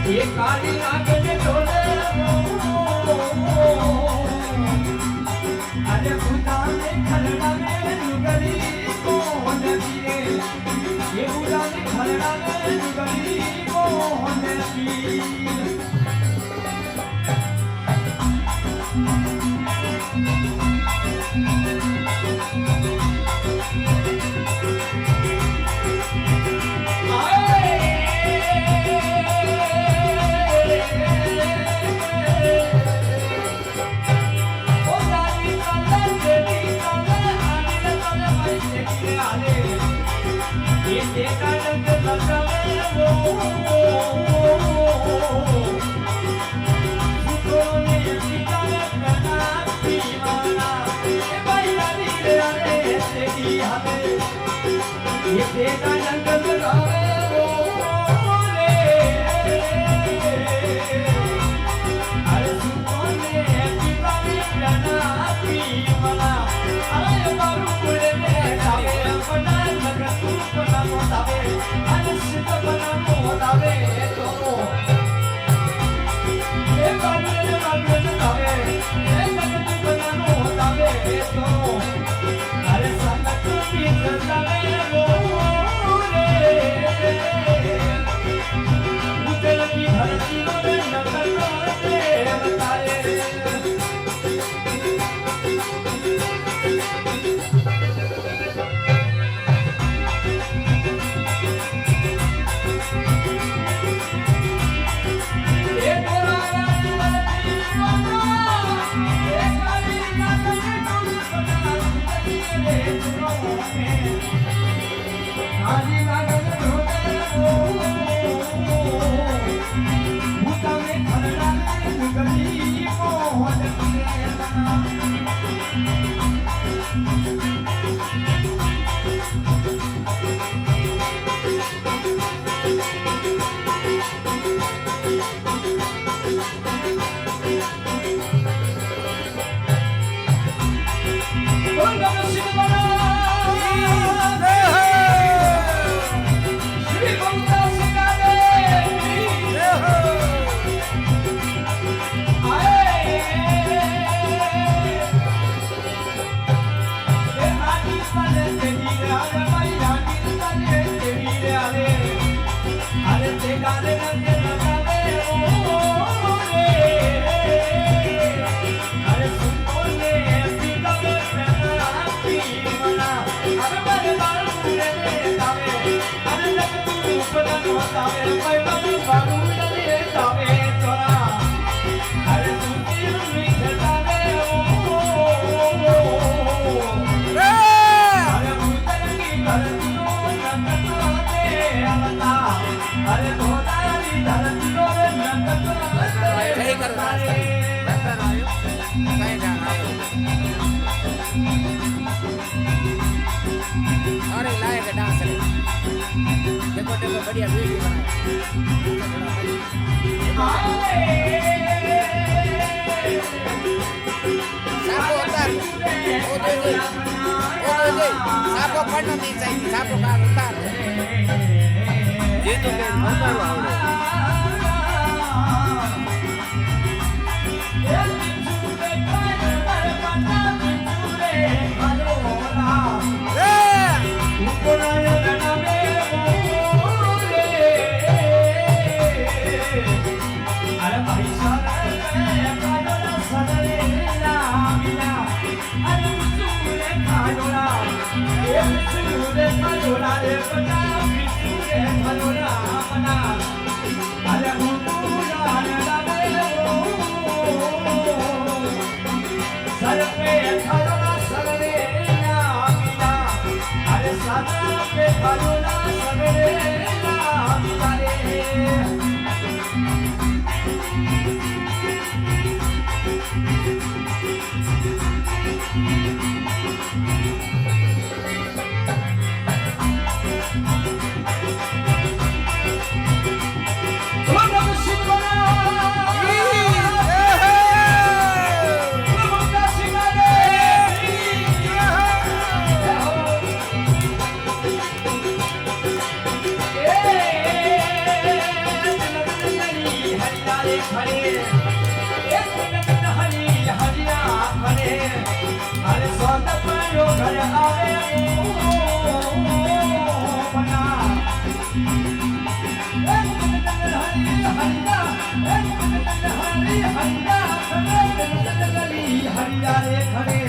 ये काली नागन डोले अरे बुधा में खलड़ा में जुगली मोहन पीरे ये बुधा में खलड़ा में जुगली मोहन पीरे ये तेरा जंगल गावे वो रे अरे सुकोने पिता में प्याना पी मला अरे बारू पुरे में जावे अपना लगन तू बना मोतावे अरे सिद्ध बना मोतावे तो ये बारू गावे ये लगन तू बना मोतावे तो अरे संगत भी जावे धरती में नकल बताए बढ़िया वीडियो सापो पढ़ना नहीं चाहिए सापो का उतार ये तो क्या उतार आवड़े सर पे કાલુના સગડે લાવી તારે અરે